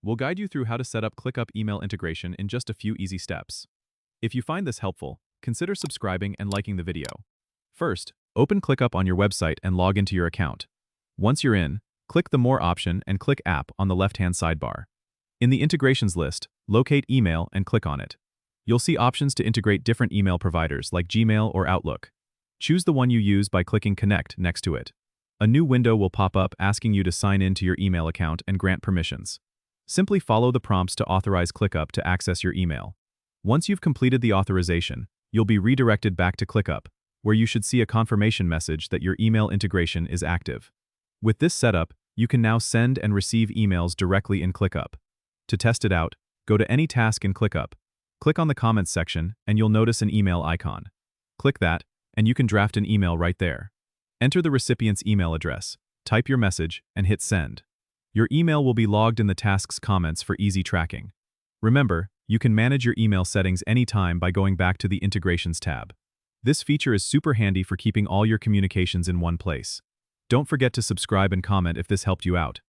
we'll guide you through how to set up ClickUp email integration in just a few easy steps. If you find this helpful, consider subscribing and liking the video. First, open ClickUp on your website and log into your account. Once you're in, click the More option and click App on the left-hand sidebar. In the Integrations list, locate Email and click on it. You'll see options to integrate different email providers like Gmail or Outlook. Choose the one you use by clicking Connect next to it. A new window will pop up asking you to sign in to your email account and grant permissions. Simply follow the prompts to authorize ClickUp to access your email. Once you've completed the authorization, you'll be redirected back to ClickUp, where you should see a confirmation message that your email integration is active. With this setup, you can now send and receive emails directly in ClickUp. To test it out, go to any task in ClickUp. Click on the Comments section and you'll notice an email icon. Click that, and you can draft an email right there. Enter the recipient's email address, type your message, and hit Send. Your email will be logged in the task's comments for easy tracking. Remember, you can manage your email settings anytime by going back to the Integrations tab. This feature is super handy for keeping all your communications in one place. Don't forget to subscribe and comment if this helped you out.